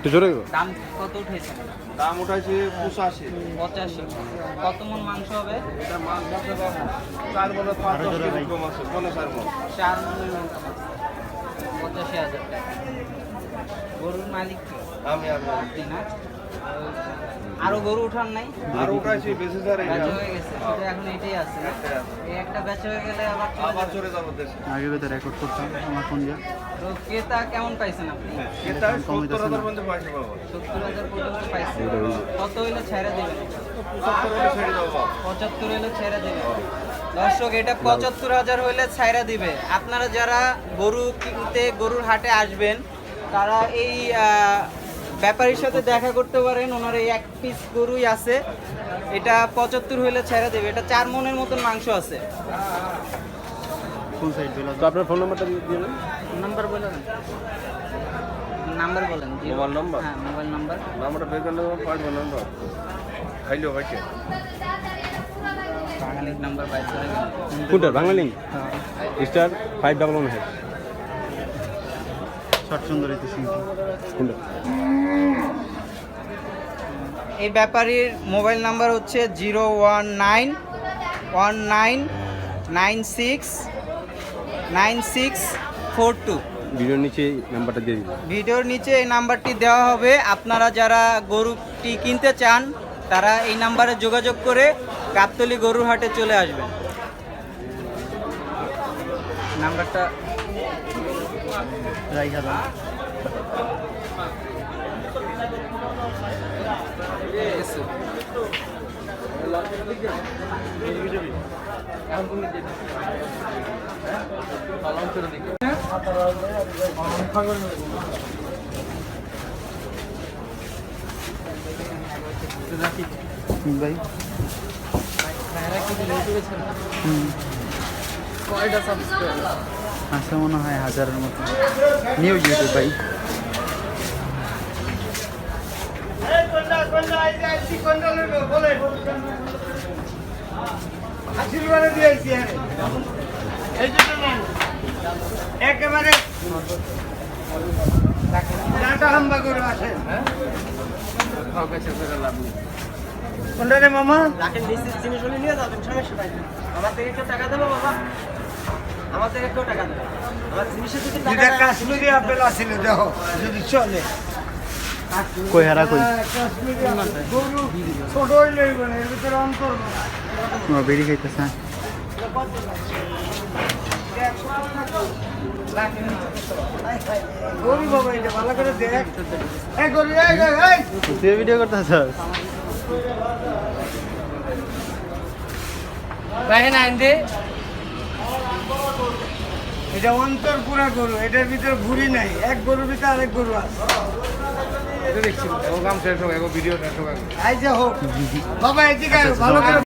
একটু জোরে দাম কত উঠেছে? দাম উঠাইছে 85। 85। কত মন মাংস হবে? এটা মাছ আছে বাবু 4 মনে 5 কেজি কম আছে 4 মন। 4 মনের মাংস 85,000 টাকা। গরুর মালিক কি? আমি আপনি না? আরো গরু উঠান নাই? আর উঠাইছি বেশি ধরে বেচা হয়ে গেছে, শুধু এখন এটাই আছে না? এই একটা বেচা হয়ে গেলে আবার চলে যাব দেশে। আগে তো রেকর্ড করতাম আমার ফোন দিয়ে। তো ক্রেতা কেমন পাইছেন আপনি? এটা 70,000 পর্যন্ত পাইছে বাবু। 70,000 পর্যন্ত পাইছেন। কত হইলে ছেড়ে দিবেন? 75 হলে ছেড়ে দাও বাবু। 75 হলে ছেড়ে দিবেন। দর্শক, এটা 75,000 হইলে ছাইরা দিবে। আপনারা যারা গরু কিনতে গরুর হাটে আসবেন তারা এই ব্যাপারীর সাথে দেখা করতে পারেন। ওনার এই এক পিস গরুই আছে, এটা 75 হইলে ছেড়ে দেবে। এটা 4 মনের মতন মাংস আছে। কোন সাইড বেলা তো আপনার ফোন নাম্বারটা দিয়ে দিন। নাম্বার বলেন, নাম্বার বলেন। Mobile number? হ্যাঁ, মোবাইল নাম্বার। নাম্বারটা বের করলে পাঁচ নাম্বার খাইলো ভাইকে বাঙালির নাম্বার বাইর করে কোনটা বাংলা লিঙ্ক স্টার 511 হ্যাঁ শর্ট সুন্দর হইতে সিঙ্কি কোনটা? এই ব্যাপারীর মোবাইল নাম্বার হচ্ছে 01919969642। ভিডিওর নিচে নাম্বারটা দিয়ে দিন। ভিডিওর নিচে এই নাম্বারটি দেওয়া হবে। আপনারা যারা গরুটি কিনতে চান তারা এই নাম্বারে যোগাযোগ করে গাবতলী গরুর হাটে চলে আসবেন। নাম্বারটা রাইখা দাও। ভাই আছে মনে হয় 1000-এর মতো। নিউ ইউটিউব ভাই একেবারে হাম্বা করে আসে কোনটা রে মামা? রাখেন, জিনিস নিয়ে যাবেন, সমস্যা নাই। আমার থেকে কেউ টাকা দেবো বাবা? আমার থেকে কেউ টাকা দেবে? আমার জিনিসের যদি টাকা যেটা কাশ্মীরি আপেল আছিল দেখো যদি চলে কই হারা কই কাশ্মীরি আপেল গরু ছোট হইলে মানে এর ভিতরে অন্তর তোমার বেরি খাইতেছে গরু বাবা এটা ভালো করে দেখ এই গরু এই তুই ভিডিও করতেছস দেখেন আইন্দে এটা অন্তর পুরা গরু, এটার ভিতরে ভুঁড়ি নাই, এক গরুর ভিতরে আরেক গরু আছে। এটা দেখছি ও কাম শেষ হবে ভিডিও শেষ হবে এই যে হোক বাবা এদিকে আয়, ভালো করে